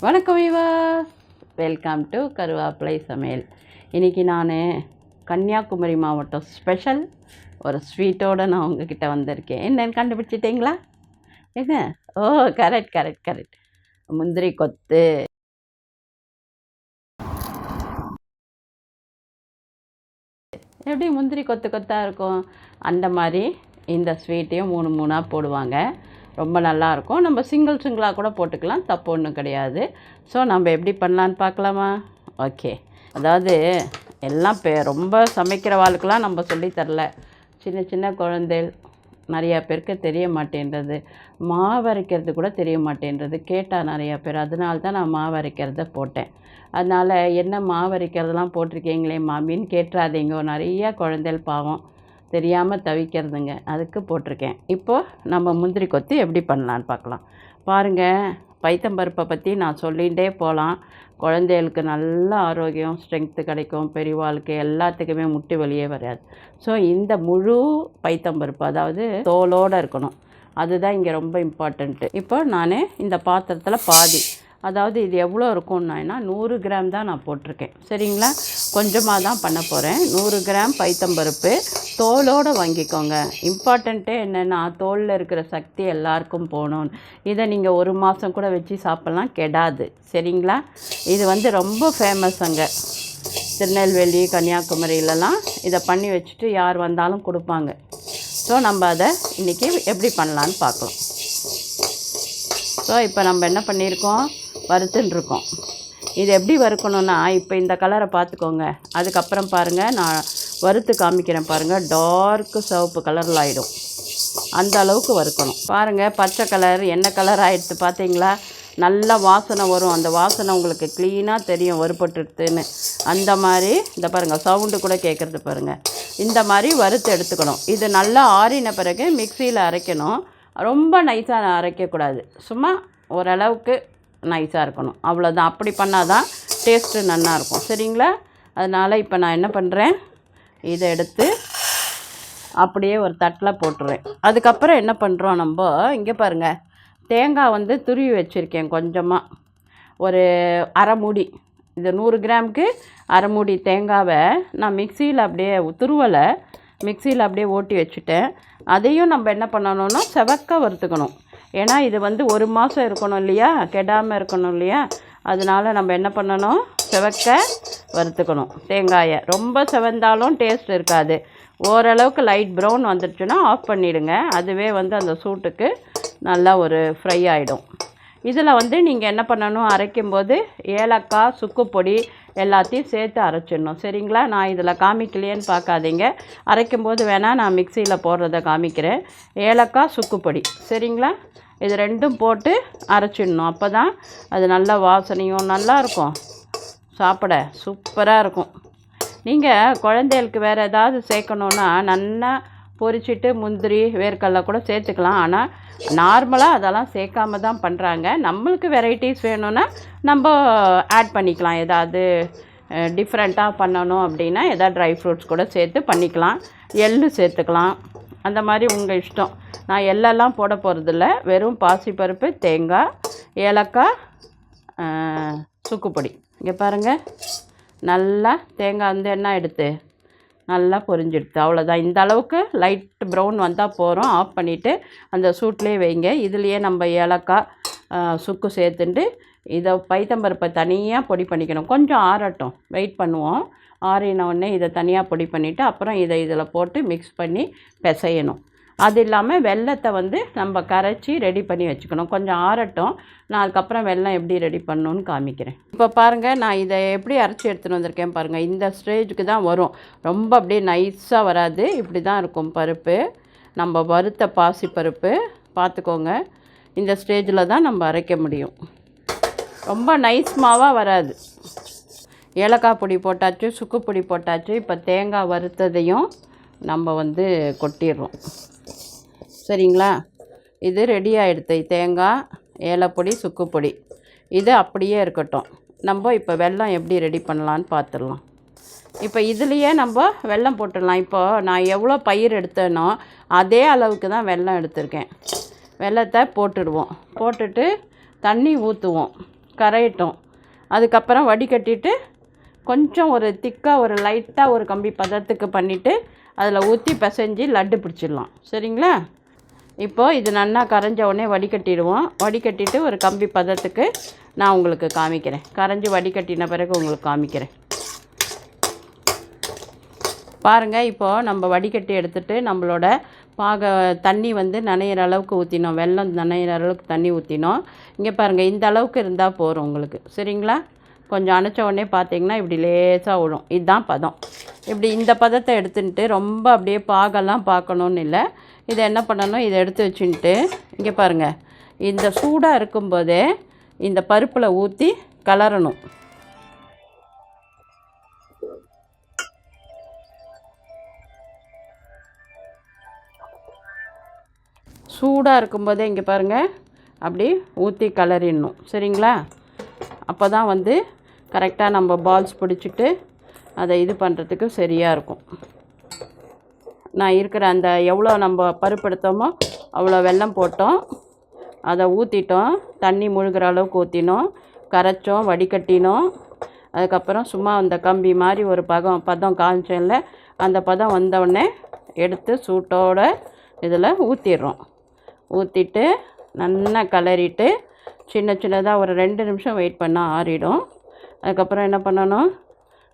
வணக்கம் viewers, welcome to கருவேப்பிலை சமையல். இன்றைக்கி நான் கன்னியாகுமரி மாவட்டம் ஸ்பெஷல் ஒரு ஸ்வீட்டோடு நான் உங்ககிட்ட வந்திருக்கேன். என்னென்னு கண்டுபிடிச்சிட்டிங்களா? என்ன? ஓ, கரெக்ட். முந்திரி கொத்து. எப்படி முந்திரி கொத்து கொத்தாக இருக்கும், அந்த மாதிரி இந்த ஸ்வீட்டையும் 3 போடுவாங்க. ரொம்ப நல்லாயிருக்கும். நம்ம சிங்கிளாக கூட போட்டுக்கலாம், தப்பு ஒன்றும் கிடையாது. ஸோ நம்ம எப்படி பண்ணலான்னு பார்க்கலாமா? ஓகே. அதாவது எல்லாம் ரொம்ப சமைக்கிற வாழ்க்கெலாம் நம்ம சொல்லித்தரல. சின்ன குழந்தைகள் நிறையா பேருக்கு தெரிய மாட்டேன்றது, மாவு அரைக்கிறது கூட தெரிய மாட்டேன்றது. கேட்டால் நிறையா பேர், அதனால தான் நான் மாவு அரைக்கிறத போட்டேன். அதனால் என்ன மாவு அரைக்கிறதெல்லாம் போட்டிருக்கீங்களே மாமின்னு கேட்டுறாதீங்க. நிறையா குழந்தைகள் பாவம் தெரியாமல் தவிக்கிறதுங்க, அதுக்கு போட்டிருக்கேன். இப்போது நம்ம முந்திரி கொத்து எப்படி பண்ணலான்னு பார்க்கலாம். பாருங்கள், பைத்தம்பருப்பை பற்றி நான் சொல்லிகிட்டே போகலாம். குழந்தைகளுக்கு நல்ல ஆரோக்கியம், ஸ்ட்ரென்த்து கிடைக்கும். பெரியவாளுக்கு எல்லாத்துக்குமே முட்டி வலியே வராது. ஸோ இந்த முழு பைத்தம்பருப்பு, அதாவது தோலோடு இருக்கணும், அதுதான் இங்கே ரொம்ப இம்பார்ட்டண்ட்டு. இப்போ நான் இந்த பாத்திரத்தில் பாதி, அதாவது இது எவ்வளோ இருக்கும்னா 100 கிராம் தான் நான் போட்டிருக்கேன். சரிங்களா? கொஞ்சமாக தான் பண்ண போகிறேன். 100 கிராம் பைத்தம்பருப்பு தோலோடு வாங்கிக்கோங்க. இம்பார்ட்டண்ட்டே என்னென்னா, தோலில் இருக்கிற சக்தி எல்லாருக்கும் போகணும். இதை நீங்கள் 1 மாதம் கூட வச்சு சாப்பிட்லாம், கெடாது. சரிங்களா? இது ரொம்ப ஃபேமஸ் அங்கே திருநெல்வேலி, கன்னியாகுமரியிலலாம் இதை பண்ணி வச்சுட்டு யார் வந்தாலும் கொடுப்பாங்க. ஸோ நம்ம அதை இன்றைக்கி எப்படி பண்ணலான்னு பார்க்கலாம். ஸோ இப்போ நம்ம என்ன பண்ணியிருக்கோம், வறுத்துட்டுருக்கோம். இது எப்படி வறுக்கணுன்னா, இப்போ இந்த கலரை பார்த்துக்கோங்க. அதுக்கப்புறம் பாருங்கள், நான் வறுத்து காமிக்கிறேன் பாருங்கள். டார்க்கு சிவப்பு கலரில் ஆகிடும், அந்த அளவுக்கு வறுக்கணும். பாருங்கள், பச்சை கலர் எண்ணெய் கலர் ஆகிடுச்சு பார்த்தீங்களா? நல்ல வாசனை வரும். அந்த வாசனை உங்களுக்கு க்ளீனாக தெரியும் வறுபட்டுடுதுன்னு. அந்த மாதிரி இந்த பாருங்கள், சவுண்டு கூட கேட்குறது பாருங்கள். இந்த மாதிரி வறுத்து எடுத்துக்கணும். இது நல்லா ஆறின பிறகு மிக்சியில் அரைக்கணும். ரொம்ப நைஸாக அரைக்கக்கூடாது, சும்மா ஓரளவுக்கு நைஸாக இருக்கணும், அவ்வளோதான். அப்படி பண்ணால் தான் டேஸ்ட்டு நல்லாயிருக்கும். சரிங்களா? அதனால் இப்போ நான் என்ன பண்ணுறேன், இதை எடுத்து அப்படியே ஒரு தட்டில் போட்டுருவேன். அதுக்கப்புறம் என்ன பண்ணுறோம், நம்ம இங்கே பாருங்கள், தேங்காய் துருவி வச்சுருக்கேன் கொஞ்சமாக, ஒரு அரை மூடி. இது 100 கிராமுக்கு அரை மூடி தேங்காவை நான் மிக்சியில் அப்படியே துருவலை, மிக்சியில் அப்படியே ஓட்டி வச்சுட்டேன். அதையும் நம்ம என்ன பண்ணணும்னா செவக்க வறுத்துக்கணும். ஏன்னா இது 1 மாதம் இருக்கணும் இல்லையா, கெடாமல் இருக்கணும் இல்லையா. அதனால் நம்ம என்ன பண்ணணும், செவக்க வறுத்துக்கணும் தேங்காயை. ரொம்ப செவந்தாலும் டேஸ்ட் இருக்காது. ஓரளவுக்கு லைட் ப்ரௌன் வந்துடுச்சுன்னா ஆஃப் பண்ணிவிடுங்க. அதுவே அந்த சூட்டுக்கு நல்லா ஒரு ஃப்ரை ஆகிடும். இதில் நீங்கள் என்ன பண்ணணும், அரைக்கும்போது ஏலக்காய், சுக்குப்பொடி எல்லாத்தையும் சேர்த்து அரைச்சிடணும். சரிங்களா? நான் இதில் காமிக்கலையேன்னு பார்க்காதீங்க, அரைக்கும்போது வேணால் நான் மிக்சியில் போடுறத காமிக்கிறேன். ஏலக்காய், சுக்குப்பொடி, சரிங்களா? இது 2ம் போட்டு அரைச்சிடணும். அப்போ தான் அது நல்ல வாசனையும் நல்லாயிருக்கும், சாப்பிட சூப்பராக இருக்கும். நீங்கள் குழந்தைகளுக்கு வேறு ஏதாவது சேர்க்கணுன்னா நல்லா பொரிச்சிட்டு முந்திரி, வேர்க்கடலை கூட சேர்த்துக்கலாம். ஆனால் நார்மலாக அதெல்லாம் சேர்க்காம தான் பண்ணுறாங்க. நம்மளுக்கு வெரைட்டிஸ் வேணும்னா நம்ம ஆட் பண்ணிக்கலாம். ஏதாவது டிஃப்ரெண்ட்டாக பண்ணணும் அப்படின்னா ஏதாவது ட்ரை ஃப்ரூட்ஸ் கூட சேர்த்து பண்ணிக்கலாம். எள்ளு சேர்த்துக்கலாம், அந்த மாதிரி உங்கள் இஷ்டம். நான் எள்ளெல்லாம் போட போகிறதில்ல, வெறும் பாசிப்பருப்பு, தேங்காய், ஏலக்காய், சுக்குப்பொடி. இங்கே பாருங்கள், நல்லா தேங்காய் எண்ணெய் எடுத்து நல்லா பொரிஞ்சிடுது, அவ்வளோதான். இந்த அளவுக்கு லைட் ப்ரௌன் வந்தால் போகிறோம். ஆஃப் பண்ணிவிட்டு அந்த சூட்லேயே வைங்க. இதுலேயே நம்ம ஏலக்காய், சுக்கு சேர்த்துட்டு இதை பைத்தம்பருப்பை தனியாக பொடி பண்ணிக்கணும். கொஞ்சம் ஆறட்டும், வெயிட் பண்ணுவோம். ஆறின உடனே இதை தனியாக பொடி பண்ணிவிட்டு அப்புறம் இதில் போட்டு மிக்ஸ் பண்ணி பிசையணும். அது இல்லாமல் வெல்லத்தை நம்ம கரைச்சி ரெடி பண்ணி வச்சுக்கணும். கொஞ்சம் ஆறட்டும், நான் அதுக்கப்புறம் வெல்லம் எப்படி ரெடி பண்ணணுன்னு காமிக்கிறேன். இப்போ பாருங்கள், நான் இதை எப்படி அரைச்சி எடுத்துகிட்டு வந்திருக்கேன் பாருங்கள். இந்த ஸ்டேஜுக்கு தான் வரும், ரொம்ப அப்படியே நைஸாக வராது. இப்படி தான் இருக்கும் பருப்பு, நம்ம வறுத்த பாசி பருப்பு. பார்த்துக்கோங்க, இந்த ஸ்டேஜில் தான் நம்ம அரைக்க முடியும். ரொம்ப நைஸ் மாவாக வராது. ஏலக்காய் பொடி போட்டாச்சு, சுக்குப்பொடி போட்டாச்சு. இப்போ தேங்காய் வறுத்ததையும் நம்ம கொட்டிடுறோம். சரிங்களா? இது ரெடி ஆகிடுது. தேங்காய், ஏலப்பொடி, சுக்குப்பொடி இது அப்படியே இருக்கட்டும். நம்ம இப்போ வெல்லம் எப்படி ரெடி பண்ணலான்னு பார்த்துடலாம். இப்போ இதுலேயே நம்ம வெல்லம் போட்டுடலாம். இப்போது நான் எவ்வளோ பயிர் எடுத்தேனோ அதே அளவுக்கு தான் வெல்லம் எடுத்திருக்கேன். வெல்லத்தை போட்டுடுவோம். போட்டுட்டு தண்ணி ஊற்றுவோம். கரையட்டும். அதுக்கப்புறம் வடிகட்டிட்டு கொஞ்சம் ஒரு திக்காக ஒரு லைட்டாக ஒரு கம்பி பதத்துக்கு பண்ணிவிட்டு அதில் ஊற்றி பிசைஞ்சு லட்டு பிடிச்சிடலாம். சரிங்களா? இப்போது இது நல்லா கரைஞ்ச உடனே வடிகட்டிடுவோம். வடிகட்டிட்டு ஒரு கம்பி பதத்துக்கு நான் உங்களுக்கு காமிக்கிறேன். கரைஞ்சி வடிகட்டின பிறகு உங்களுக்கு காமிக்கிறேன். பாருங்கள், இப்போது நம்ம வடிகட்டி எடுத்துகிட்டு நம்மளோட தண்ணி வந்து நனையிற அளவுக்கு ஊற்றினோம். வெல்லம் நனையிற அளவுக்கு தண்ணி ஊற்றினோம். இங்கே பாருங்கள், இந்த அளவுக்கு இருந்தால் போதும் உங்களுக்கு. சரிங்களா? கொஞ்சம் அணைச்ச உடனே பார்த்தீங்கன்னா இப்படி லேசாக விடும். இதுதான் பதம். இப்படி இந்த பதத்தை எடுத்துன்ட்டு ரொம்ப அப்படியே பாகெல்லாம் பார்க்கணுன்னு இல்லை. இதை என்ன பண்ணணும், இதை எடுத்து வச்சுன்ட்டு இங்கே பாருங்கள், இந்த சூடாக இருக்கும்போதே இந்த பருப்பில் ஊற்றி கலரணும். சூடாக இருக்கும்போதே இங்கே பாருங்கள் அப்படி ஊற்றி கலரிடணும். சரிங்களா? அப்போ தான் வந்து கரெக்டாக நம்ம பால்ஸ் பிடிச்சிட்டு அதை இது பண்ணுறதுக்கு சரியாக இருக்கும். நான் இருக்கிற அந்த எவ்வளோ நம்ம பருப்பு எடுத்தோமோ அவ்வளோ வெல்லம் போட்டோம், அதை ஊற்றிட்டோம், தண்ணி முழுகிற அளவுக்கு ஊற்றினோம், கரைச்சோம், வடிகட்டினோம். அதுக்கப்புறம் சும்மா அந்த கம்பி மாதிரி ஒரு பதம் காய்ச்சல அந்த பதம் வந்தவுடனே எடுத்து சூட்டோடு இதில் ஊற்றிடுறோம். ஊற்றிட்டு நல்லா கலரிட்டு சின்ன சின்னதாக ஒரு 2 நிமிஷம் வெயிட் பண்ணால் ஆறிடும். அதுக்கப்புறம் என்ன பண்ணணும்,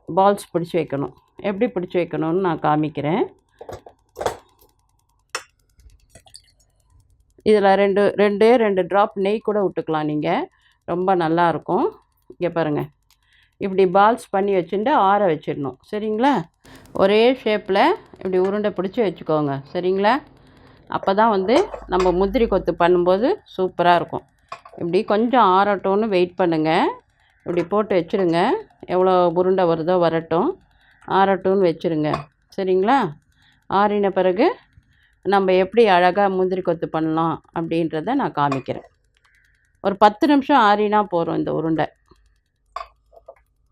பால்ஸ் பிடிச்சி வைக்கணும். எப்படி பிடிச்சி வைக்கணும்னு நான் காமிக்கிறேன். இதில் ரெண்டு ட்ராப் நெய் கூட விட்டுக்கலாம் நீங்கள், ரொம்ப நல்லாயிருக்கும். இங்கே பாருங்கள், இப்படி பால்ஸ் பண்ணி வச்சுட்டு ஆற வச்சிடணும். சரிங்களா? ஒரே ஷேப்பில் இப்படி உருண்டை பிடிச்சி வச்சுக்கோங்க. சரிங்களா? அப்போ தான் வந்து நம்ம முந்திரி கொத்து பண்ணும்போது சூப்பராக இருக்கும். இப்படி கொஞ்சம் ஆறட்டும்னு வெயிட் பண்ணுங்கள். இப்படி போட்டு வச்சுருங்க. எவ்வளோ உருண்டை வருதோ வரட்டும், ஆறட்டும்னு வச்சுருங்க. சரிங்களா? ஆறின பிறகு நம்ம எப்படி அழகாக முந்திரி கொத்து பண்ணலாம் அப்படின்றத நான் காமிக்கிறேன். ஒரு 10 நிமிஷம் ஆறினா போகிறோம் இந்த உருண்டை.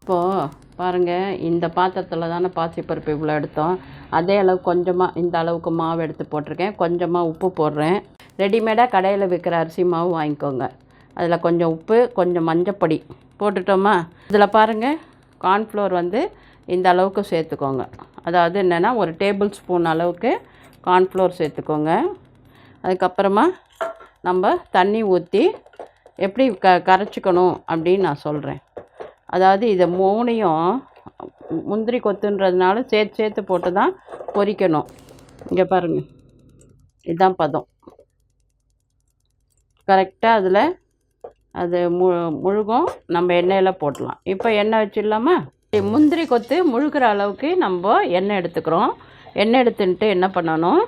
இப்போது பாருங்கள், இந்த பாத்திரத்தில் தானே பாசிப்பருப்பு இவ்வளோ எடுத்தோம். அதே அளவு கொஞ்சமாக இந்த அளவுக்கு மாவு எடுத்து போட்டிருக்கேன். கொஞ்சமாக உப்பு போடுறேன். ரெடிமேடாக கடையில் விற்கிற அரிசி மாவு வாங்கிக்கோங்க. அதில் கொஞ்சம் உப்பு, கொஞ்சம் மஞ்சப்பொடி போட்டுட்டோமா. இதில் பாருங்கள், கார்ன்ஃப்ளோர் வந்து இந்த அளவுக்கு சேர்த்துக்கோங்க. அதாவது என்னென்னா ஒரு டேபிள் ஸ்பூன் அளவுக்கு கார்ன்ஃப்ளோர் சேர்த்துக்கோங்க. அதுக்கப்புறமா நம்ம தண்ணி ஊற்றி எப்படி கரைச்சிக்கணும் அப்படின்னு நான் சொல்கிறேன். அதாவது இதை 3ஐயும் முந்திரி கொத்துன்றதுனால சேர்த்து போட்டு தான் பொரிக்கணும். இங்கே பாருங்கள், இதுதான் பதம். கரெக்டாக அதில் அது முழுகும். நம்ம எண்ணெயில் போடலாம். இப்போ எண்ணெய் வச்சிடலாமா? முந்திரி கொத்து முழுகிற அளவுக்கு நம்ம எண்ணெய் எடுத்துக்கிறோம். எண்ணெய் எடுத்துன்ட்டு என்ன பண்ணணும்,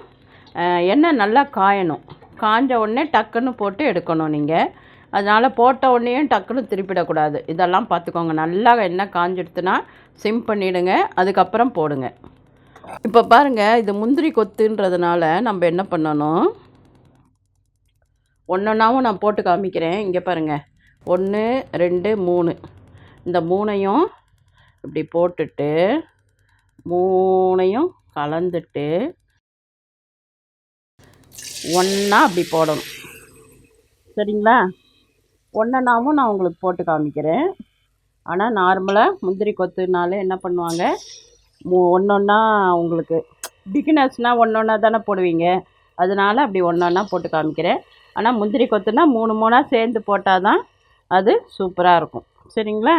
எண்ணெய் நல்லா காயணும். காஞ்ச உடனே டக்குன்னு போட்டு எடுக்கணும் நீங்கள். அதனால் போட்ட உடனேயும் டக்குன்னு திருப்பிடக்கூடாது. இதெல்லாம் பார்த்துக்கோங்க. நல்லா எண்ணெய் காஞ்சிடுத்துனா சிம் பண்ணிவிடுங்க, அதுக்கப்புறம் போடுங்க. இப்போ பாருங்கள், இது முந்திரி கொத்துன்றதுனால நம்ம என்ன பண்ணணும், ஒன்றொன்றாவும் நான் போட்டு காமிக்கிறேன். இங்கே பாருங்கள், 1 2 3 இந்த 3ஐயும் இப்படி போட்டுட்டு 3ஐயும் கலந்துட்டு ஒன்றா அப்படி போடணும். சரிங்களா? ஒன்றொன்றாவும் நான் உங்களுக்கு போட்டு காமிக்கிறேன். ஆனால் நார்மலாக முந்திரி கொத்துனாலே என்ன பண்ணுவாங்க, ஒன்றொன்னா உங்களுக்கு பிகினர்ஸ்னால் ஒன்றொன்னா தானே போடுவீங்க. அதனால் அப்படி ஒன்றொன்னா போட்டு காமிக்கிறேன். ஆனால் முந்திரி கொத்துனா 3 சேர்ந்து போட்டால் தான் அது சூப்பராக இருக்கும். சரிங்களா?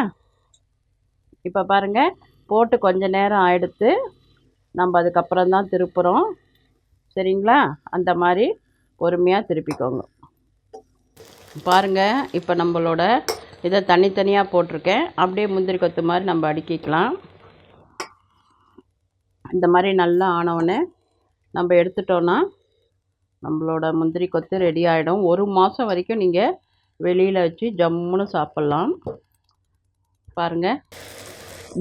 இப்போ பாருங்கள், போட்டு கொஞ்ச நேரம் ஆகிடுத்து. நம்ம அதுக்கப்புறம் தான் திருப்புறோம். சரிங்களா? அந்த மாதிரி பொறுமையாக திருப்பிக்கோங்க. பாருங்கள், இப்போ நம்மளோட இதை தனித்தனியாக போட்டிருக்கேன். அப்படியே முந்திரி கொத்து மாதிரி நம்ம அடுக்கிக்கலாம். இந்த மாதிரி நல்லா ஆனவுடனே நம்ம எடுத்துட்டோன்னா நம்மளோட முந்திரி கொத்து ரெடி ஆகிடும். 1 மாதம் வரைக்கும் நீங்கள் வெளியில் வச்சு ஜம்முன்னு சாப்பிட்லாம். பாருங்கள்,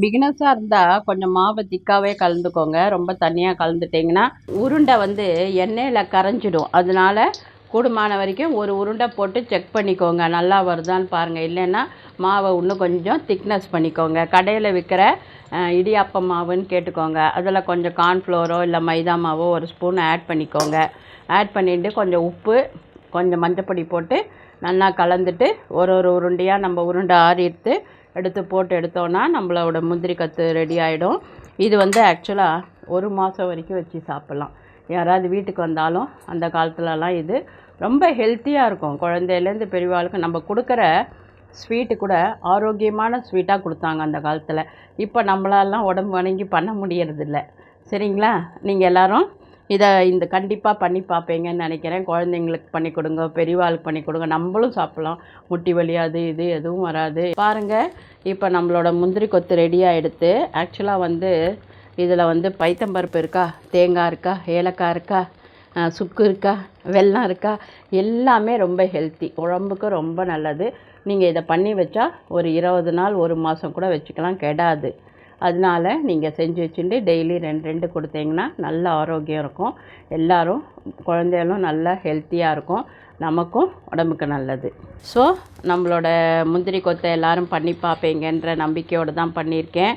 பிகினர்ஸாக இருந்தால் கொஞ்சம் மாவை திக்காகவே கலந்துக்கோங்க. ரொம்ப தண்ணியாக கலந்துட்டிங்கன்னா உருண்டை வந்து எண்ணெயில் கரைஞ்சிடும். அதனால் கூடுமான வரைக்கும் ஒரு உருண்டை போட்டு செக் பண்ணிக்கோங்க, நல்லா வருதான்னு பாருங்கள். இல்லைன்னா மாவை இன்னும் கொஞ்சம் திக்னஸ் பண்ணிக்கோங்க. கடையில் விற்கிற இடியாப்ப மாவுன்னு கேட்டுக்கோங்க. அதில் கொஞ்சம் கார்ன்ஃப்ளோரோ இல்லை மைதா மாவோ 1 ஸ்பூன் ஆட் பண்ணிக்கோங்க. ஆட் பண்ணிவிட்டு கொஞ்சம் உப்பு, கொஞ்சம் மஞ்சப்பொடி போட்டு நல்லா கலந்துட்டு ஒரு ஒரு உருண்டையாக நம்ம உருண்டை எடுத்து போட்டு எடுத்தோன்னா நம்மளோட முந்திரி கொத்து ரெடி ஆகிடும். இது வந்து ஆக்சுவலாக 1 மாதம் வரைக்கும் வச்சு சாப்பிட்லாம். யாராவது வீட்டுக்கு வந்தாலும் அந்த காலத்துலலாம் இது ரொம்ப ஹெல்த்தியாக இருக்கும். குழந்தையிலேருந்து பெரியவாளுக்கு நம்ம கொடுக்குற ஸ்வீட்டு கூட ஆரோக்கியமான ஸ்வீட்டாக கொடுத்தாங்க அந்த காலத்தில். இப்போ நம்மளாலாம் உடம்பு வணங்கி பண்ண முடியறதில்ல. சரிங்களா? நீங்கள் எல்லோரும் இந்த கண்டிப்பாக பண்ணி பார்ப்பீங்கன்னு நினைக்கிறேன். குழந்தைங்களுக்கு பண்ணி கொடுங்க, பெரியவாளுக்கு பண்ணி கொடுங்க, நம்மளும் சாப்பிட்லாம். முட்டி வலி அது இது எதுவும் வராது. பாருங்கள், இப்போ நம்மளோட முந்திரி கொத்து ரெடி ஆகிடுத்து. ஆக்சுவலாக வந்து இதில் வந்து பைத்தம்பருப்பு இருக்கா, தேங்காய் இருக்கா, ஏலக்காய் இருக்கா, சுக்கு இருக்கா, வெல்லம் இருக்கா, எல்லாமே ரொம்ப ஹெல்த்தி, உடம்புக்கு ரொம்ப நல்லது. நீங்கள் இதை பண்ணி வச்சா ஒரு 20 நாள் 1 மாதம் கூட வச்சுக்கலாம், கெடாது. அதனால் நீங்கள் செஞ்சு வச்சுட்டு டெய்லி 2 கொடுத்தீங்கன்னா நல்ல ஆரோக்கியம் இருக்கும். எல்லோரும் குழந்தைகளும் நல்லா ஹெல்த்தியாக இருக்கும், நமக்கும் உடம்புக்கு நல்லது. ஸோ நம்மளோட முந்திரி கொத்தை எல்லோரும் பண்ணி பார்ப்பீங்கன்ற நம்பிக்கையோடு தான் பண்ணியிருக்கேன்.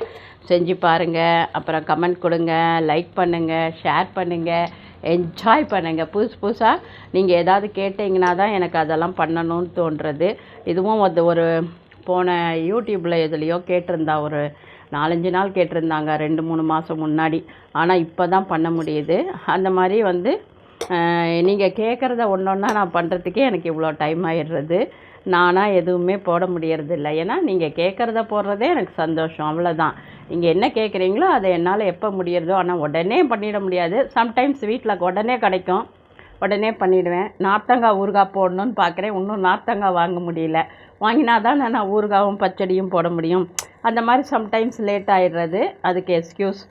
செஞ்சு பாருங்கள், அப்புறம் கமெண்ட் கொடுங்க, லைக் பண்ணுங்கள், ஷேர் பண்ணுங்கள், என்ஜாய் பண்ணுங்கள். புதுசாக நீங்கள் ஏதாவது கேட்டிங்கன்னா தான் எனக்கு அதெல்லாம் பண்ணணும்னு தோன்றுறது. இதுவும் ஒரு போன யூடியூப்பில் எதுலேயோ கேட்டிருந்தா, ஒரு 4-5 நாள் கேட்டிருந்தாங்க 2-3 மாதம் முன்னாடி. ஆனால் இப்போ தான் பண்ண முடியுது. அந்த மாதிரி வந்து நீங்கள் கேட்குறத ஒன்றா நான் பண்ணுறதுக்கே எனக்கு இவ்வளோ டைம் ஆகிடுறது. நானாக எதுவுமே போட முடியறதில்ல. ஏன்னா நீங்கள் கேட்குறத போடுறதே எனக்கு சந்தோஷம், அவ்வளோதான். நீங்கள் என்ன கேட்குறீங்களோ அதை என்னால் எப்போ முடியறதோ, ஆனால் உடனே பண்ணிட முடியாது. சம்டைம்ஸ் வீட்டில் உடனே கிடைக்கும், உடனே பண்ணிவிடுவேன். நார்த்தங்காய் ஊறுகாய் போடணுன்னு பார்க்குறேன், இன்னும் நார்த்தங்காய் வாங்க முடியல. வாங்கினா தான் நான் ஊறுகாயும் பச்சடியும் போட முடியும். அந்த மாதிரி சம்டைம்ஸ் லேட் ஆகிடுறது, அதுக்கு எக்ஸ்கியூஸ்.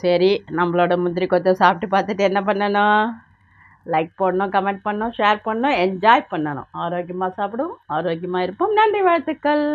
சரி, நம்மளோட முந்திரி கொத்தை சாப்பிட்டு பார்த்துட்டு என்ன பண்ணணும்? லைக் பண்ணணும், கமெண்ட் பண்ணணும், ஷேர் பண்ணணும், என்ஜாய் பண்ணணும். ஆரோக்கியமாக சாப்பிடுவோம், ஆரோக்கியமாக இருப்போம். நன்றி, வாழ்த்துக்கள்.